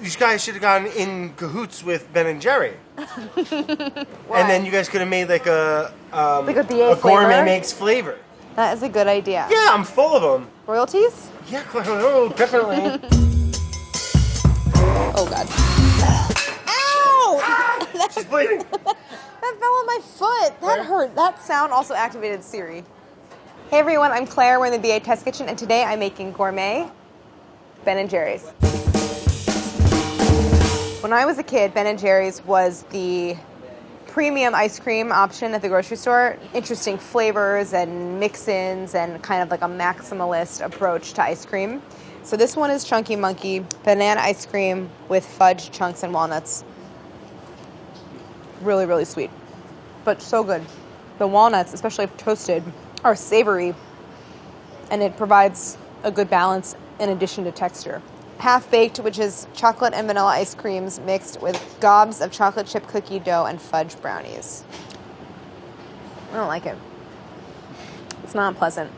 You guys should have gone in cahoots with Ben and Jerry. And then you guys could have made like a BA gourmet flavor? makes flavor. That is a good idea. Yeah, I'm full of them. Royalties? Yeah, definitely. Oh, God. Ow! She's bleeding. That fell on my foot. That hurt. That sound also activated Siri. Hey, everyone. I'm Claire. We're in the BA Test Kitchen, and today I'm making gourmet Ben & Jerry's. When I was a kid, Ben & Jerry's was the premium ice cream option at the grocery store. Interesting flavors and mix-ins and kind of like a maximalist approach to ice cream. So this one is Chunky Monkey banana ice cream with fudge chunks and walnuts. Really, really sweet, but so good. The walnuts, especially if toasted, are savory, and it provides a good balance in addition to texture. Half-baked, which is chocolate and vanilla ice creams mixed with gobs of chocolate chip cookie dough and fudge brownies. I don't like it. It's not pleasant.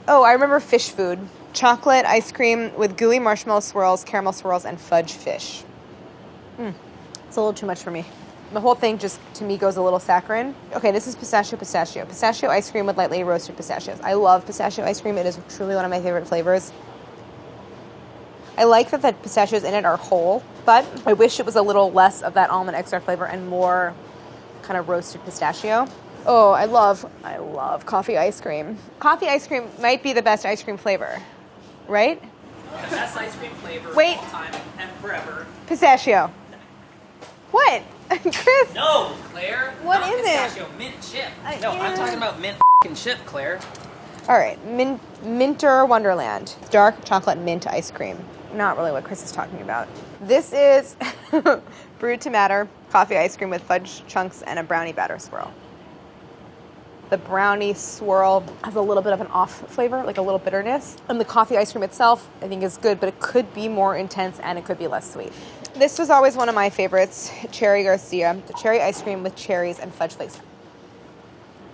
Oh, I remember fish food. Chocolate ice cream with gooey marshmallow swirls, caramel swirls, and fudge fish. It's a little too much for me. The whole thing just, to me, goes a little saccharine. Okay, this is pistachio. Pistachio ice cream with lightly roasted pistachios. I love pistachio ice cream. It is truly one of my favorite flavors. I like that the pistachios in it are whole, but I wish it was a little less of that almond extract flavor and more kind of roasted pistachio. Oh, I love coffee ice cream. Coffee ice cream might be the best ice cream flavor, right? The best ice cream flavor of Wait. all time and forever. Pistachio. What? Chris? No, Claire. What not is it? pistachio, mint chip. No, I'm talking about mint chip, Claire. All right, Minter Wonderland. Dark chocolate mint ice cream. Not really what Chris is talking about. This is brewed to matter coffee ice cream with fudge chunks and a brownie batter swirl. The brownie swirl has a little bit of an off flavor, like a little bitterness. And the coffee ice cream itself, I think, is good, but it could be more intense and it could be less sweet. This was always one of my favorites, Cherry Garcia, the cherry ice cream with cherries and fudge flakes.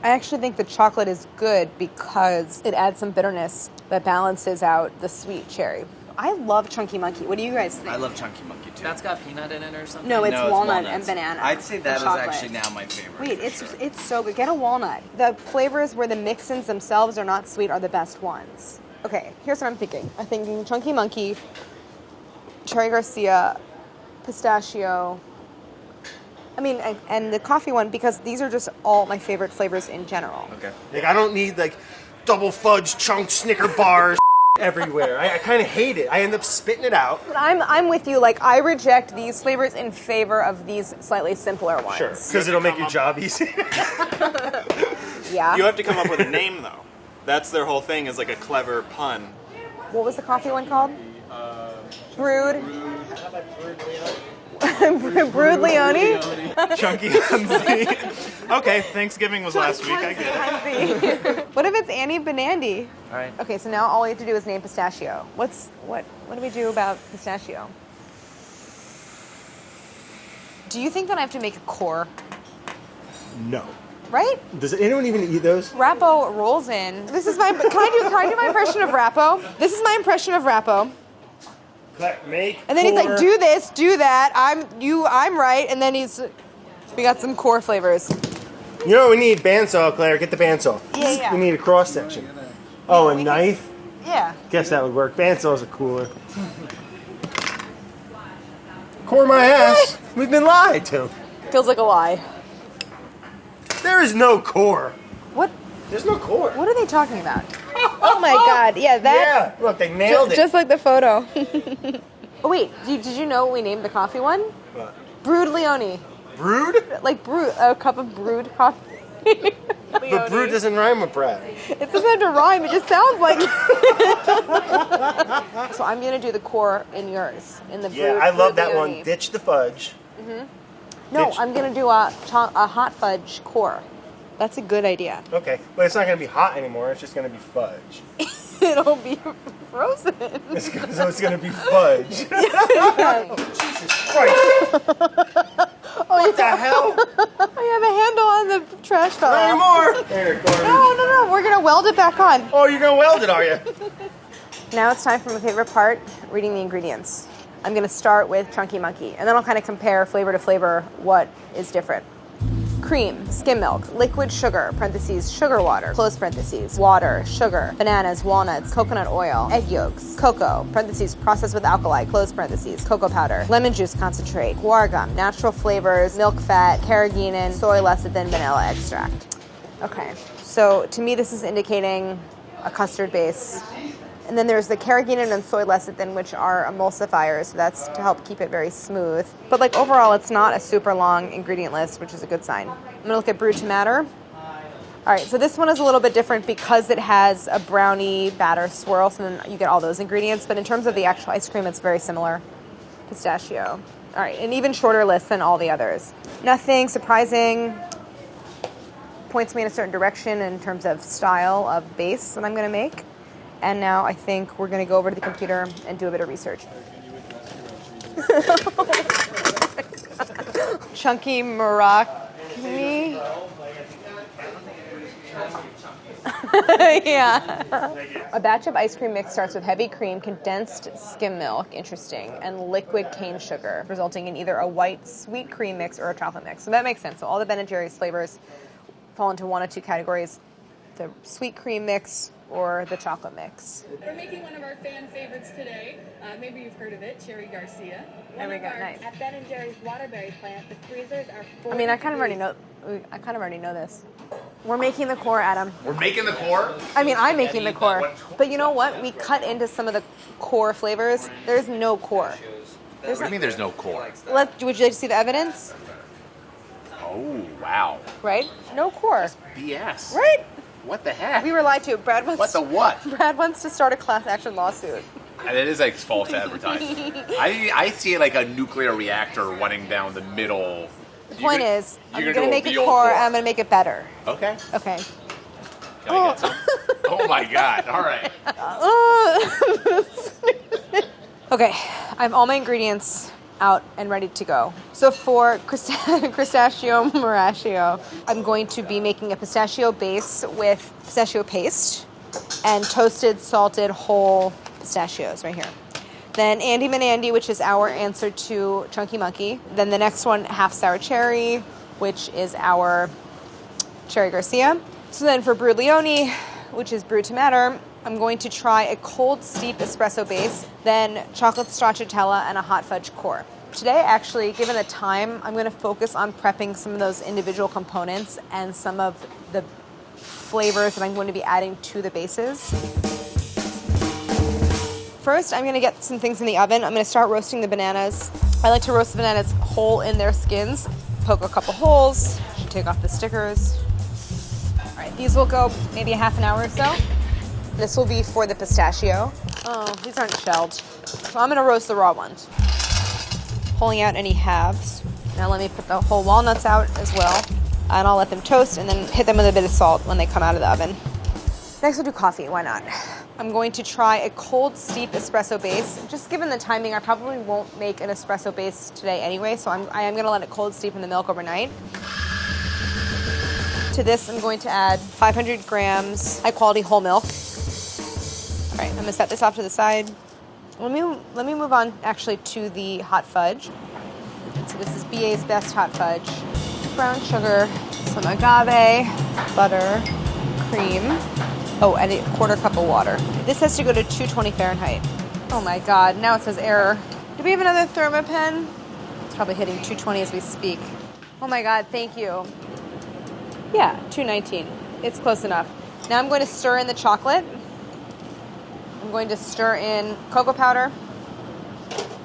I actually think the chocolate is good because it adds some bitterness that balances out the sweet cherry. I love Chunky Monkey. What do you guys think? I love Chunky Monkey too. That's got peanut in it or something? No, it's No, it's walnut walnuts. and banana. I'd say that is chocolate. actually now my favorite. Wait, for sure. it's so good. Get a walnut. The flavors where the mix-ins themselves are not sweet are the best ones. Okay, here's what I'm thinking. I'm thinking Chunky Monkey, Cherry Garcia, pistachio. I mean, and the coffee one, because these are just all my favorite flavors in general. Okay. Like, I don't need like double fudge chunk Snicker bars everywhere. I kind of hate it. I end up spitting it out. But I'm with you. Like, I reject these flavors in favor of these slightly simpler ones. Sure, because it'll make your job easy. Yeah. You have to come up with a name, though. That's their whole thing, is like a clever pun. What was the coffee one called? Brewed. Brewed Leone? Chunky Hunzy. Okay, Thanksgiving was last week, I get it. What if it's Annie Benandy? All right. Okay, so now all we have to do is name pistachio. What do we do about pistachio? Do you think that I have to make a core? No. Right? Does anyone even eat those? Rappo rolls in. This is my. Can I do my impression of Rappo? This is my impression of Rappo. Make. And then he's like, do this, do that. I'm right. And then we got some core flavors. You know what we need? Bandsaw, Claire. Get the bandsaw. Yeah. We need a cross section. Oh, a knife? Yeah. Guess that would work. Bandsaws are cooler. Core my ass. We've been lied to. Feels like a lie. There is no core. What? There's no core. What are they talking about? Oh my God! Yeah, that. Yeah. Look, they nailed it. Just like the photo. Oh wait, did you know what we named the coffee one? What? Brewed Leone. Brewed? Like a cup of brewed coffee. But brewed doesn't rhyme with bread. It doesn't have to rhyme. It just sounds like. So I'm gonna do the core in yours, in the Yeah, brewed, I love brewed that Leone. one. Ditch the fudge. No, Ditch- I'm gonna do a hot fudge core. That's a good idea. Okay, but it's not going to be hot anymore. It's just going to be fudge. It'll be frozen. So it's going to be fudge. Jesus Christ. What the hell? I have a handle on the trash Not bottle. anymore. There, garbage. No. We're gonna weld it back on. Oh, you're going to weld it, are you? Now it's time for my favorite part, reading the ingredients. I'm going to start with Chunky Monkey, and then I'll kind of compare flavor to flavor what is different. Cream, skim milk, liquid sugar, parentheses, sugar water, close parentheses, water, sugar, bananas, walnuts, coconut oil, egg yolks, cocoa, parentheses, processed with alkali, close parentheses, cocoa powder, lemon juice concentrate, guar gum, natural flavors, milk fat, carrageenan, soy lecithin, vanilla extract. Okay, so to me this is indicating a custard base. And then there's the carrageenan and soy lecithin, which are emulsifiers, so that's to help keep it very smooth. But like overall, it's not a super long ingredient list, which is a good sign. I'm gonna look at Brew to Matter. All right, so this one is a little bit different because it has a brownie batter swirl, so then you get all those ingredients. But in terms of the actual ice cream, it's very similar. Pistachio. All right, an even shorter list than all the others. Nothing surprising. Points me in a certain direction in terms of style of base that I'm gonna make. And now I think we're going to go over to the computer and do a bit of research. Chunky Moroccan. Yeah. A batch of ice cream mix starts with heavy cream, condensed skim milk, interesting, and liquid cane sugar, resulting in either a white sweet cream mix or a chocolate mix. So that makes sense. So all the Ben & Jerry's flavors fall into one of two categories: the sweet cream mix or the chocolate mix. We're making one of our fan favorites today. Maybe you've heard of it, Cherry Garcia. There we go, nice. At Ben & Jerry's Waterbury plant, the freezers are full. I mean, I kind of already know this. We're making the core, Adam. We're making the core? I mean, I'm making the core. But you know what? We cut into some of the core flavors. There's no core. What do you mean there's no core? Would you like to see the evidence? Oh, wow. Right? No core. BS. Right? What the heck? We were lied to. What the what? Brad wants to start a class action lawsuit. And it is like false advertising. I see like a nuclear reactor running down the middle. The point is, I'm you're going to gonna make a do a core core. and I'm going to make it better. Okay. Okay. Can I get some? Oh my god. All right. Okay. I have all my ingredients out and ready to go. So for pistachio morachio, I'm going to be making a pistachio base with pistachio paste and toasted, salted, whole pistachios right here. Then Andy Manandy, which is our answer to Chunky Monkey. Then the next one, half sour cherry, which is our Cherry Garcia. So then for Brew Leone, which is Brew to Matter, I'm going to try a cold steep espresso base, then chocolate stracciatella, and a hot fudge core. Today, actually, given the time, I'm going to focus on prepping some of those individual components and some of the flavors that I'm going to be adding to the bases. First, I'm going to get some things in the oven. I'm going to start roasting the bananas. I like to roast the bananas whole in their skins. Poke a couple holes, take off the stickers. All right, these will go maybe a half an hour or so. This will be for the pistachio. Oh, these aren't shelled. So I'm going to roast the raw ones. Pulling out any halves. Now let me put the whole walnuts out as well. And I'll let them toast and then hit them with a bit of salt when they come out of the oven. Next we'll do coffee, why not? I'm going to try a cold steep espresso base. Just given the timing, I probably won't make an espresso base today anyway, so I am gonna let it cold steep in the milk overnight. To this, I'm going to add 500 grams high quality whole milk. All right, I'm gonna set this off to the side. Let me move on actually to the hot fudge. So this is BA's Best Hot Fudge. Brown sugar, some agave, butter, cream. Oh, and a quarter cup of water. This has to go to 220 Fahrenheit. Oh my God, now it says error. Do we have another Thermapen? It's probably hitting 220 as we speak. Oh my God, thank you. Yeah, 219. It's close enough. Now I'm going to stir in the chocolate. I'm going to stir in cocoa powder,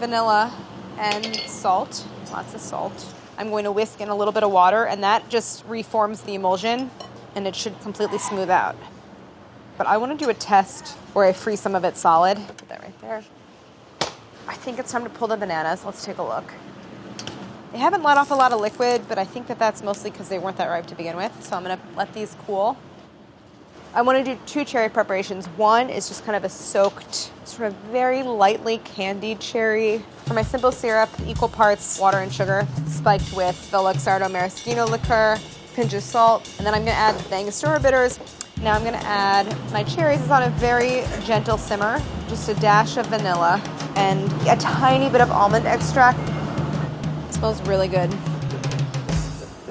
vanilla, and salt. Lots of salt. I'm going to whisk in a little bit of water, and that just reforms the emulsion, and it should completely smooth out. But I want to do a test where I freeze some of it solid. Put that right there. I think it's time to pull the bananas. Let's take a look. They haven't let off a lot of liquid, but I think that that's mostly because they weren't that ripe to begin with. So I'm going to let these cool. I want to do two cherry preparations. One is just kind of a soaked, sort of very lightly candied cherry. For my simple syrup, equal parts water and sugar, spiked with the Luxardo maraschino liqueur, pinch of salt, and then I'm going to add the Angostura bitters. Now I'm going to add my cherries. It's on a very gentle simmer, just a dash of vanilla, and a tiny bit of almond extract. It smells really good.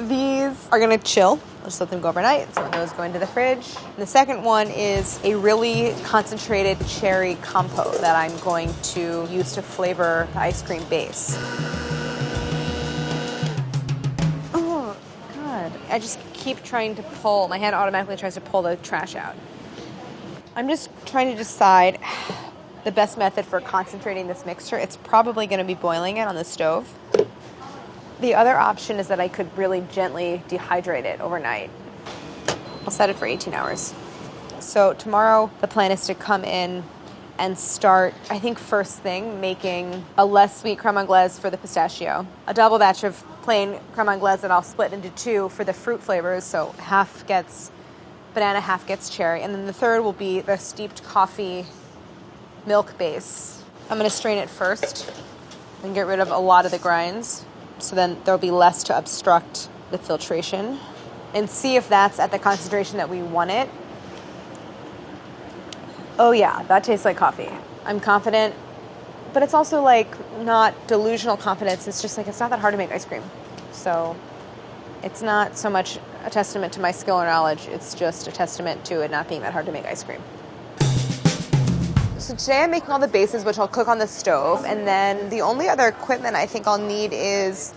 These are gonna chill. I'll just let them go overnight. Some of those go into the fridge. And the second one is a really concentrated cherry compote that I'm going to use to flavor the ice cream base. Oh, God. I just keep trying to pull. My hand automatically tries to pull the trash out. I'm just trying to decide the best method for concentrating this mixture. It's probably going to be boiling it on the stove. The other option is that I could really gently dehydrate it overnight. I'll set it for 18 hours. So tomorrow, the plan is to come in and start, I think first thing, making a less sweet creme anglaise for the pistachio. A double batch of plain creme anglaise that I'll split into two for the fruit flavors. So half gets banana, half gets cherry. And then the third will be the steeped coffee milk base. I'm going to strain it first and get rid of a lot of the grinds. So then there'll be less to obstruct the filtration. And see if that's at the concentration that we want it. Oh yeah, that tastes like coffee. I'm confident, but it's also like not delusional confidence. It's just like, it's not that hard to make ice cream. So it's not so much a testament to my skill or knowledge. It's just a testament to it not being that hard to make ice cream. So today I'm making all the bases, which I'll cook on the stove. And then the only other equipment I think I'll need is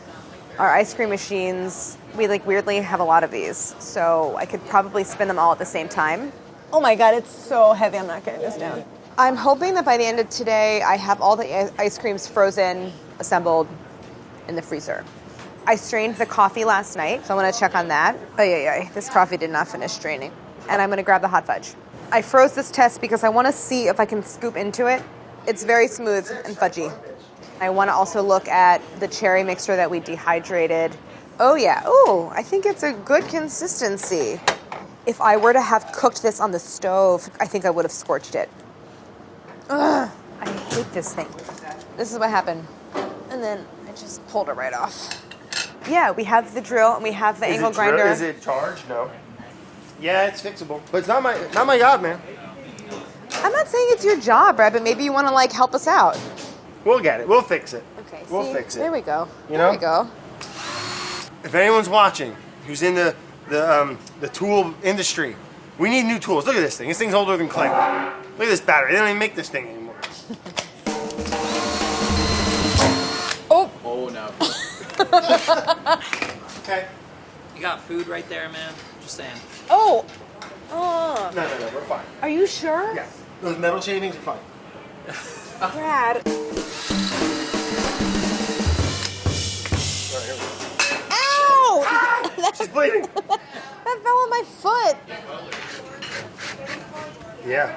our ice cream machines. We like weirdly have a lot of these. So I could probably spin them all at the same time. Oh my God, it's so heavy. I'm not getting this down. I'm hoping that by the end of today, I have all the ice creams frozen, assembled in the freezer. I strained the coffee last night, so I want to check on that. This coffee did not finish straining. And I'm going to grab the hot fudge. I froze this test because I want to see if I can scoop into it. It's very smooth and fudgy. I want to also look at the cherry mixture that we dehydrated. Oh yeah, ooh, I think it's a good consistency. If I were to have cooked this on the stove, I think I would have scorched it. Ugh, I hate this thing. This is what happened. And then I just pulled it right off. Yeah, we have the drill and we have the angle grinder. Is it charged? No. Yeah, it's fixable, but it's not my job, man. I'm not saying it's your job, Brad, but maybe you want to like help us out. We'll get it. We'll fix it. Okay, we'll fix it. There we go. You there know? we go. If anyone's watching who's in the tool industry, we need new tools. Look at this thing. This thing's older than Claire. Look at this battery. They don't even make this thing anymore. Oh no. Okay. You got food right there, man. Just saying. Oh. No, we're fine. Are you sure? Yes. Those metal shavings are fine. Brad. Ow! She's bleeding. That fell on my foot. Yeah.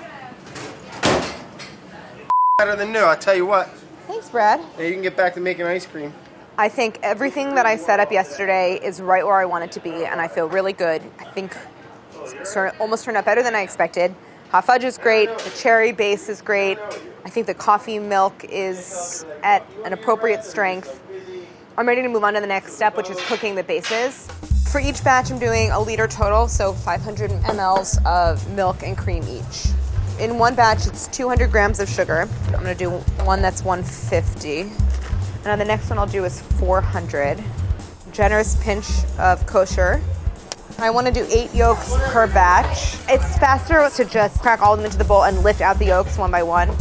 Better than new, I'll tell you what. Thanks, Brad. Now you can get back to making ice cream. I think everything that I set up yesterday is right where I want it to be, and I feel really good. I think it's almost turned out better than I expected. Hot fudge is great. The cherry base is great. I think the coffee milk is at an appropriate strength. I'm ready to move on to the next step, which is cooking the bases. For each batch, I'm doing 1 liter total, so 500 mLs of milk and cream each. In one batch, it's 200 grams of sugar. I'm gonna do one that's 150. And on the next one I'll do is 400. Generous pinch of kosher. I want to do 8 yolks per batch. It's faster to just crack all of them into the bowl and lift out the yolks one by one.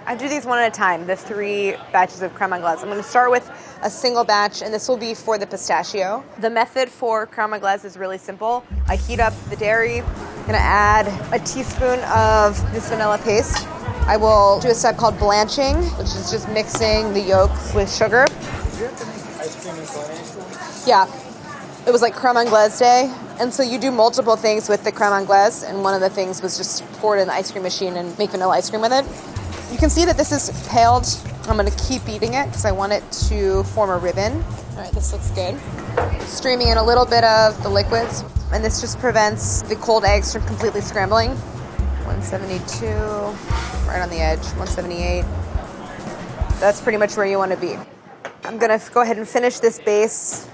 I do these one at a time, the 3 batches of creme anglaise. I'm going to start with a single batch, and this will be for the pistachio. The method for creme anglaise is really simple. I heat up the dairy. I'm going to add a teaspoon of this vanilla paste. I will do a step called blanching, which is just mixing the yolks with sugar. Yeah, it was like creme anglaise day. And so you do multiple things with the creme anglaise, and one of the things was just pour it in the ice cream machine and make vanilla ice cream with it. You can see that this is paled. I'm gonna keep beating it because I want it to form a ribbon. All right, this looks good. Streaming in a little bit of the liquids, and this just prevents the cold eggs from completely scrambling. 172, right on the edge, 178. That's pretty much where you want to be. I'm gonna go ahead and finish this base,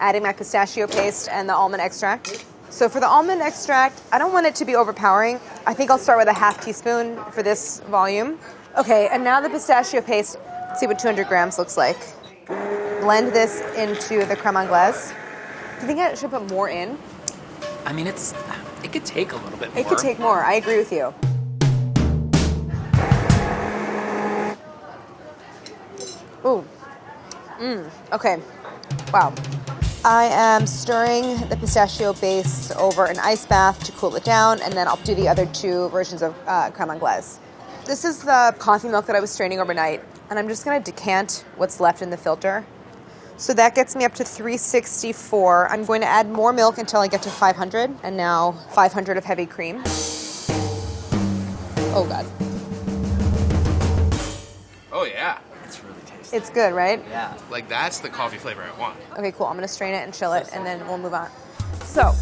adding my pistachio paste and the almond extract. So for the almond extract, I don't want it to be overpowering. I think I'll start with a half teaspoon for this volume. Okay, and now the pistachio paste. Let's see what 200 grams looks like. Blend this into the creme anglaise. Do you think I should put more in? I mean, it could take a little bit more. It could take more. I agree with you. Ooh. Okay. Wow. I am stirring the pistachio base over an ice bath to cool it down, and then I'll do the other two versions of creme anglaise. This is the coffee milk that I was straining overnight, and I'm just going to decant what's left in the filter. So that gets me up to 364. I'm going to add more milk until I get to 500, and now 500 of heavy cream. Oh, God. Oh, yeah. It's really tasty. It's good, right? Yeah. Like, that's the coffee flavor I want. Okay, cool. I'm going to strain it and chill it, and then we'll move on. So,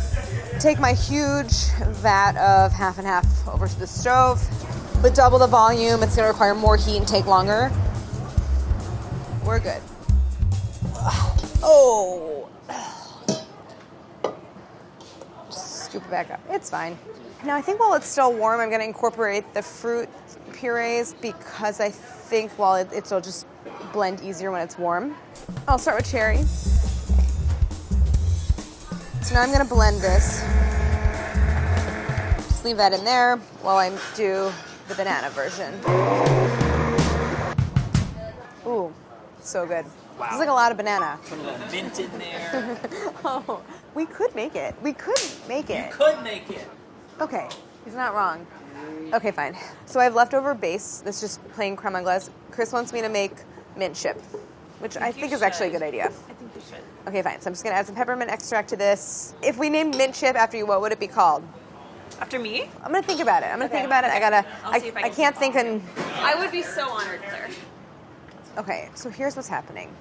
take my huge vat of half and half over to the stove. With double the volume, it's going to require more heat and take longer. We're good. Oh. Just scoop it back up. It's fine. Now, I think while it's still warm, I'm going to incorporate the fruit purees because I think while it'll just blend easier when it's warm. I'll start with cherry. So now I'm going to blend this. Just leave that in there while I do the banana version. Ooh, so good. Wow. It's like a lot of banana. Put a little mint in there. Oh, we could make it. We could make it. You could make it. Okay, he's not wrong. Okay, fine. So I have leftover base. That's just plain creme anglaise. Chris wants me to make mint chip, which I think is actually a good idea. I think you should. Okay, fine. So I'm just gonna add some peppermint extract to this. If we named mint chip after you, what would it be called? After me? I'm gonna think about it. I'll see if I can't think in. I would be so honored, Claire. Okay, so here's what's happening.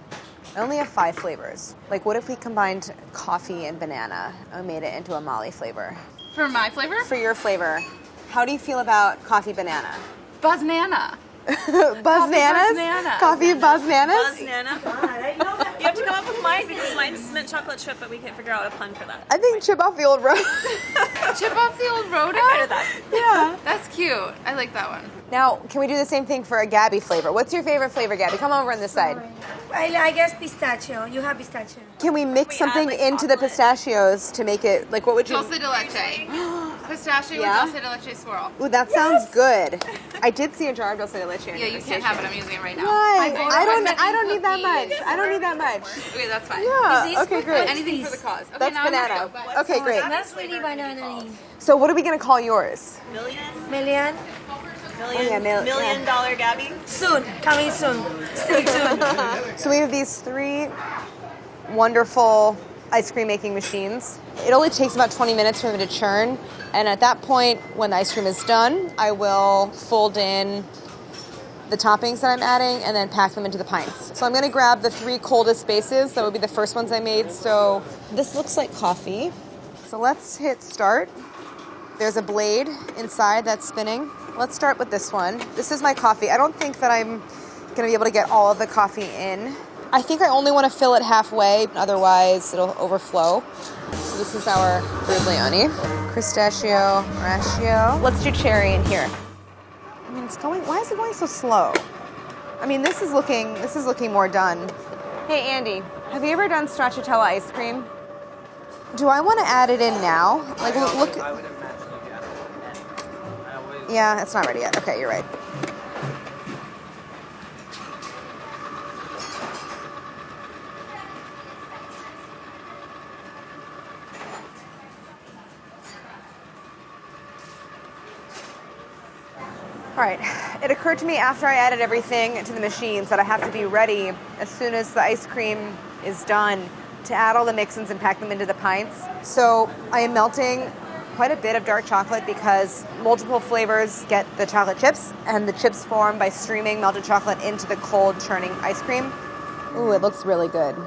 I only have 5 flavors. Like, what if we combined coffee and banana and made it into a Molly flavor? For my flavor? For your flavor, how do you feel about coffee banana? Buzz-nana. Buzz-nanas? Coffee buzz-nanas? Buzz-nana. You have to come up with mine because mine's mint chocolate chip, but we can't figure out a pun for that. I think chip off the old road. Chip off the old Rhoda? I heard that. Yeah. That's cute. I like that one. Now, can we do the same thing for a Gabby flavor? What's your favorite flavor, Gabby? Come over on this side. I guess pistachio. You have pistachio. Can we mix add, something like, into the chocolate? pistachios to make it, like, what would you... Dulce de leche. Pistachio Yeah? with dulce de leche swirl. Ooh, that sounds good. I did see a jar of dulce de leche. Yeah, you can't have it. I'm using it right now. Why? My I don't favorite need that much. I don't need that much. Okay, that's fine. Yeah, okay, great. Anything for the cause. Okay, That's now banana. I'm gonna go. Okay, great. That's really banana. So what are we going to call yours? Million? yeah, $1 million Gabby. Soon. Coming soon. Stay tuned. So we have these 3 wonderful ice cream making machines. It only takes about 20 minutes for them to churn. And at that point, when the ice cream is done, I will fold in the toppings that I'm adding and then pack them into the pints. So I'm going to grab the 3 coldest bases. That would be the first ones I made. So this looks like coffee. So let's hit start. There's a blade inside that's spinning. Let's start with this one. This is my coffee. I don't think that I'm going to be able to get all of the coffee in. I think I only want to fill it halfway, otherwise it'll overflow. So this is our Briglione. Pistachio, ratio. Let's do cherry in here. I mean, it's going, why is it going so slow? I mean, this is looking more done. Hey, Andy, have you ever done stracciatella ice cream? Do I want to add it in now? Like, look. I would imagine you got it. Yeah, it's not ready yet. Okay, you're right. All right, it occurred to me after I added everything to the machines that I have to be ready as soon as the ice cream is done to add all the mix-ins and pack them into the pints. So I am melting quite a bit of dark chocolate because multiple flavors get the chocolate chips, and the chips form by streaming melted chocolate into the cold churning ice cream. Ooh, it looks really good. Do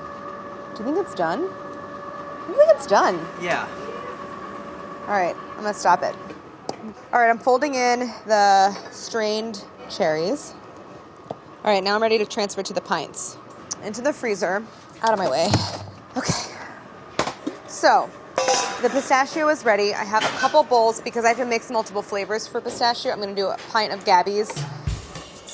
you think it's done? I think it's done. Yeah. All right, I'm gonna stop it. All right, I'm folding in the strained cherries. All right, now I'm ready to transfer to the pints. Into the freezer, out of my way. Okay, so the pistachio is ready. I have a couple bowls because I have to mix multiple flavors for pistachio. I'm gonna do a pint of Gabby's.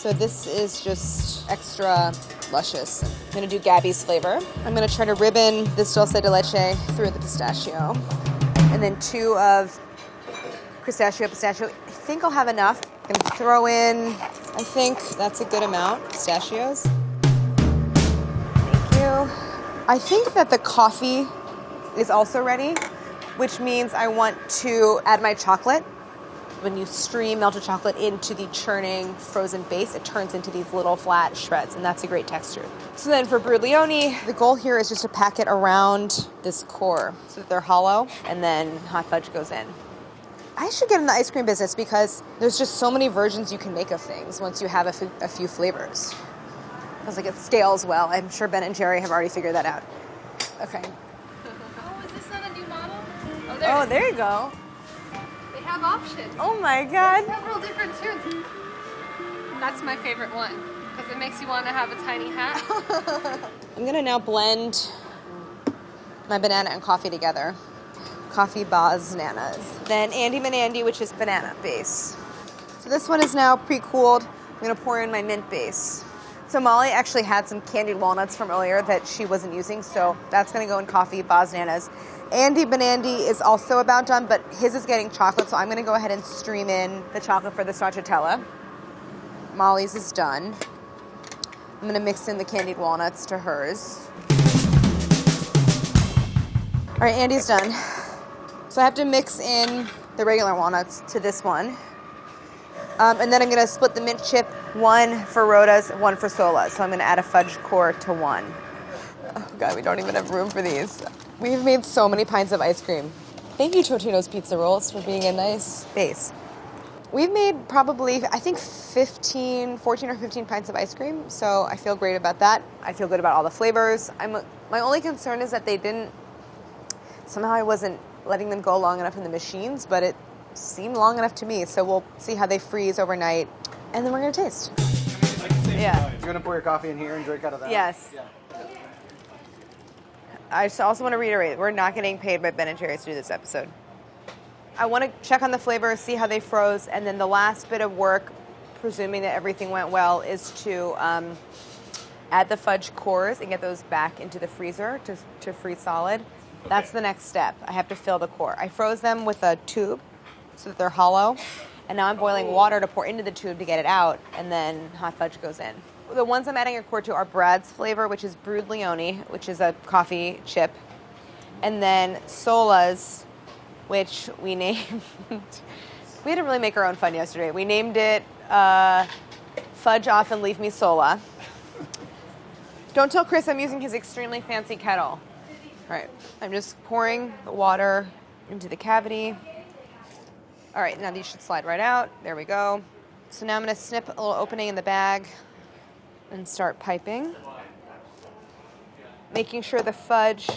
So this is just extra luscious. I'm gonna do Gabby's flavor. I'm gonna try to ribbon this dulce de leche through the pistachio. And then 2 of pistachio. I think I'll have enough. I'm gonna throw in, I think that's a good amount, pistachios. Thank you. I think that the coffee is also ready, which means I want to add my chocolate. When you stream melted chocolate into the churning frozen base, it turns into these little flat shreds, and that's a great texture. So then for bruglione, the goal here is just to pack it around this core so that they're hollow, and then hot fudge goes in. I should get in the ice cream business because there's just so many versions you can make of things once you have a few flavors. Because like it scales well. I'm sure Ben and Jerry have already figured that out. Okay. Oh, is this not a new model? Oh, there you go. They have options. Oh my God. Several different tunes. That's my favorite one because it makes you want to have a tiny hat. I'm gonna now blend my banana and coffee together. Coffee bananas. Then Andy Manandy, which is banana base. So this one is now pre-cooled. I'm gonna pour in my mint base. So Molly actually had some candied walnuts from earlier that she wasn't using, so that's gonna go in coffee bananas. Andy Banandy is also about done, but his is getting chocolate, so I'm gonna go ahead and stream in the chocolate for the stracciatella. Molly's is done. I'm gonna mix in the candied walnuts to hers. All right, Andy's done. So I have to mix in the regular walnuts to this one. And then I'm gonna split the mint chip, 1 for Rhoda's, 1 for Sola's. So I'm gonna add a fudge core to 1. Oh God, we don't even have room for these. We've made so many pints of ice cream. Thank you, Totino's Pizza Rolls, for being a nice base. We've made probably, I think 14 or 15 pints of ice cream, so I feel great about that. I feel good about all the flavors. My only concern is that somehow I wasn't letting them go long enough in the machines, but it seemed long enough to me, so we'll see how they freeze overnight, and then we're gonna taste. Yeah. You're gonna pour your coffee in here and drink out of that? Yes. Yeah. I just also want to reiterate, we're not getting paid by Ben & Jerry's to do this episode. I want to check on the flavors, see how they froze, and then the last bit of work, presuming that everything went well, is to add the fudge cores and get those back into the freezer to freeze solid. That's the next step. I have to fill the core. I froze them with a tube so that they're hollow, and now I'm boiling water to pour into the tube to get it out, and then hot fudge goes in. The ones I'm adding a core to are Brad's flavor, which is brewed leone, which is a coffee chip, and then Sola's, which we named. We had to really make our own fun yesterday. We named it Fudge Off and Leave Me Sola. Don't tell Chris I'm using his extremely fancy kettle. All right, I'm just pouring the water into the cavity. All right, now these should slide right out. There we go. So now I'm going to snip a little opening in the bag and start piping. Making sure the fudge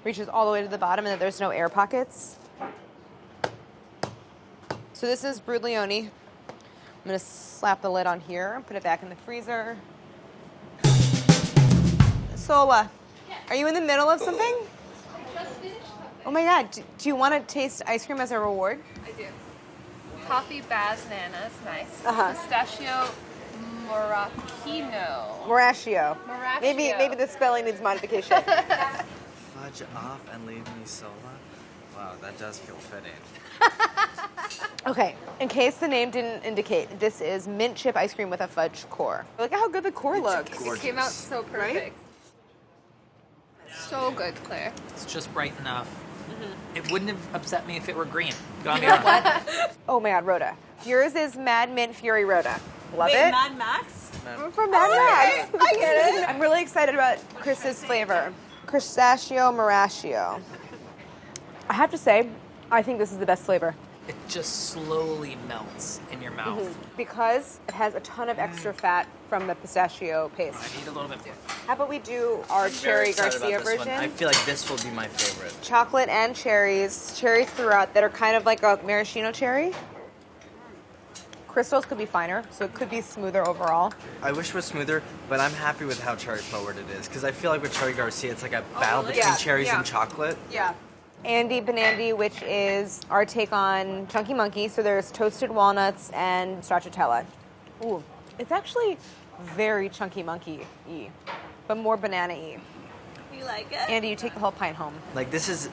reaches all the way to the bottom and that there's no air pockets. So this is brewed leone. I'm going to slap the lid on here and put it back in the freezer. Sola, are you in the middle of something? Oh my God, do you want to taste ice cream as a reward? I do. Coffee bananas, nice. Uh-huh. Pistachio Morachino. Morachio. Morachio. Maybe the spelling needs modification. Fudge off and leave me sola? Wow, that does feel fitting. Okay, in case the name didn't indicate, this is mint chip ice cream with a fudge core. Look at how good the core looks. It came out so perfect. Right? So good, Claire. It's just bright enough. Mm-hmm. It wouldn't have upset me if it were green. Got me wrong. Oh my God, Rhoda. Yours is Mad Mint Fury Rhoda. Love Wait, it. Mad Max? From Mad Max. I get it. I'm really excited about Chris's flavor. Pistachio Morachio. I have to say, I think this is the best flavor. It just slowly melts in your mouth. Mm-hmm. Because it has a ton of extra fat from the pistachio paste. I need a little bit more. How about we do our Cherry Garcia version? I feel like this will be my favorite. Chocolate and cherries throughout that are kind of like a maraschino cherry. Crystals could be finer, so it could be smoother overall. I wish it was smoother, but I'm happy with how cherry forward it is because I feel like with Cherry Garcia, it's like a battle between cherries and chocolate. Yeah. Andy Banandy, which is our take on Chunky Monkey. So there's toasted walnuts and stracciatella. Ooh, it's actually very chunky monkey-y, but more banana-y. You like it? Andy, you take the whole pint home. Like, this is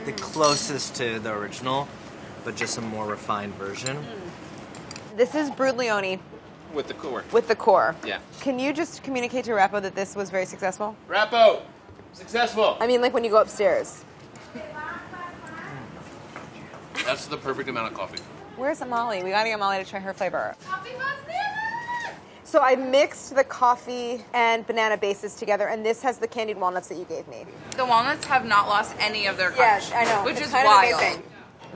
the closest to the original, but just a more refined version. This is Bruglione With the core. with the core. Yeah. Can you just communicate to Rappo that this was very successful? Rappo! Successful! I mean, like when you go upstairs. That's the perfect amount of coffee. Where's Molly? We gotta get Molly to try her flavor. So I mixed the coffee and banana bases together, and this has the candied walnuts that you gave me. The walnuts have not lost any of their crunch. Yes, I know. Which It's is kind of wild. amazing.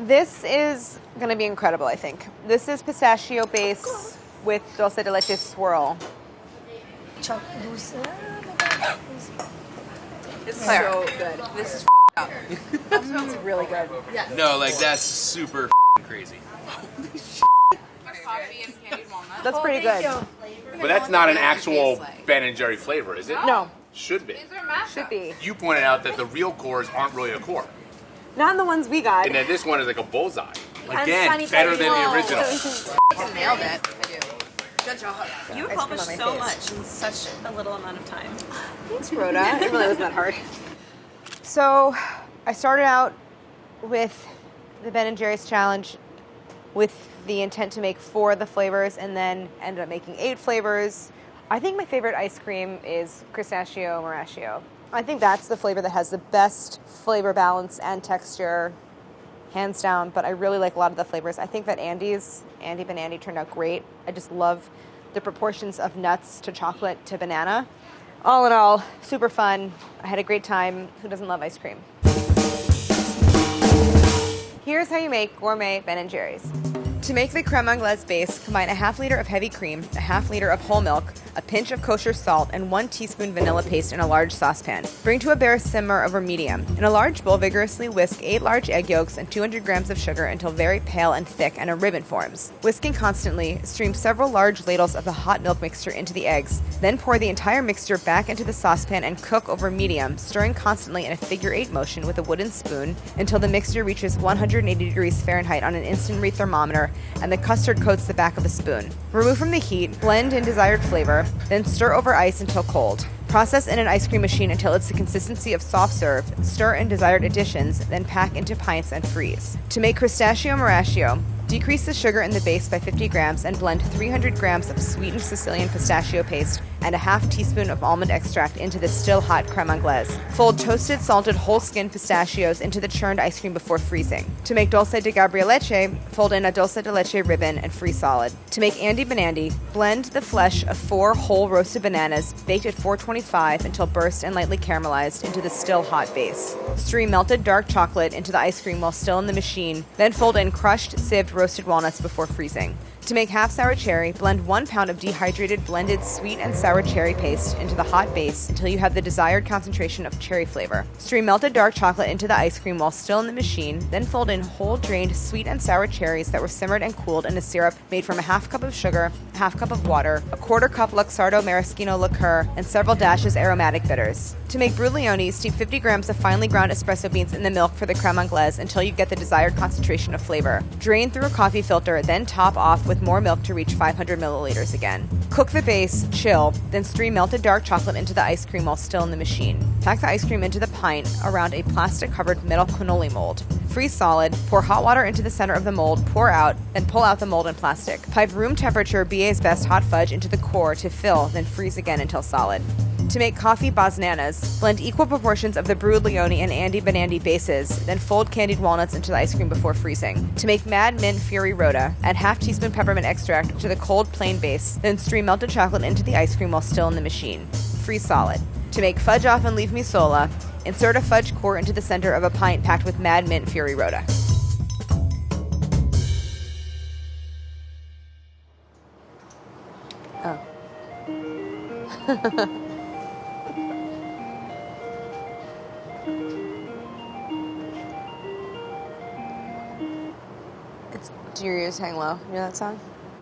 This is gonna be incredible, I think. This is pistachio base with dulce de leche swirl. It's Claire. so good. This is up. It's really good. Yeah. No, like that's super crazy. Coffee and candied walnuts. That's pretty good. But that's not an actual Ben & Jerry flavor, is it? No. Should be. These are mashed. Should be. You pointed out that the real cores aren't really a core. Not in the ones we got. And then this one is like a bullseye. And Again, sanitary better than the wall. original. You nailed it. I do. Good job. You Ice accomplished cream on my so face. much in such a little amount of time. Thanks, Rhoda. It really wasn't that hard. So I started out with the Ben & Jerry's challenge with the intent to make 4 of the flavors and then ended up making 8 flavors. I think my favorite ice cream is pistachio marashio. I think that's the flavor that has the best flavor balance and texture, hands down, but I really like a lot of the flavors. I think that Andy Banandy turned out great. I just love the proportions of nuts to chocolate to banana. All in all, super fun. I had a great time. Who doesn't love ice cream? Here's how you make gourmet Ben & Jerry's. To make the creme anglaise base, combine a half liter of heavy cream, a half liter of whole milk, a pinch of kosher salt, and 1 teaspoon vanilla paste in a large saucepan. Bring to a bare simmer over medium. In a large bowl, vigorously whisk 8 large egg yolks and 200 grams of sugar until very pale and thick and a ribbon forms. Whisking constantly, stream several large ladles of the hot milk mixture into the eggs. Then pour the entire mixture back into the saucepan and cook over medium, stirring constantly in a figure-8 motion with a wooden spoon until the mixture reaches 180 degrees Fahrenheit on an instant read thermometer and the custard coats the back of the spoon. Remove from the heat, blend in desired flavor, then stir over ice until cold. Process in an ice cream machine until it's the consistency of soft serve, stir in desired additions, then pack into pints and freeze. To make pistachio marashio, decrease the sugar in the base by 50 grams and blend 300 grams of sweetened Sicilian pistachio paste and a half teaspoon of almond extract into the still hot creme anglaise. Fold toasted, salted, whole-skin pistachios into the churned ice cream before freezing. To make dulce de gabrieleche, fold in a dulce de leche ribbon and freeze solid. To make Andy Banandy, blend the flesh of 4 whole roasted bananas baked at 425 until burst and lightly caramelized into the still hot base. Stream melted dark chocolate into the ice cream while still in the machine, then fold in crushed, sieved roasted walnuts before freezing. To make half sour cherry, blend 1 pound of dehydrated blended sweet and sour cherry paste into the hot base until you have the desired concentration of cherry flavor. Stream melted dark chocolate into the ice cream while still in the machine, then fold in whole drained sweet and sour cherries that were simmered and cooled in a syrup made from a half cup of sugar, a half cup of water, a quarter cup Luxardo maraschino liqueur, and several dashes aromatic bitters. To make bruglione, steep 50 grams of finely ground espresso beans in the milk for the creme anglaise until you get the desired concentration of flavor. Drain through a coffee filter, then top off with more milk to reach 500 milliliters again. Cook the base, chill, then stream melted dark chocolate into the ice cream while still in the machine. Pack the ice cream into the pint around a plastic-covered metal cannoli mold. Freeze solid, pour hot water into the center of the mold, pour out, then pull out the mold and plastic. Pipe room temperature BA's Best hot fudge into the core to fill, then freeze again until solid. To make coffee bosnanas, blend equal proportions of the Bruglione and Andy Banandy bases, then fold candied walnuts into the ice cream before freezing. To make Mad Mint Fury Rhoda, add half teaspoon peppermint extract to the cold plain base, then stream melted chocolate into the ice cream while still in the machine. Freeze solid. To make fudge off and leave me sola, insert a fudge core into the center of a pint packed with Mad Mint Fury Rhoda. Oh. It's Do Your Ears Hang Low. You know that song?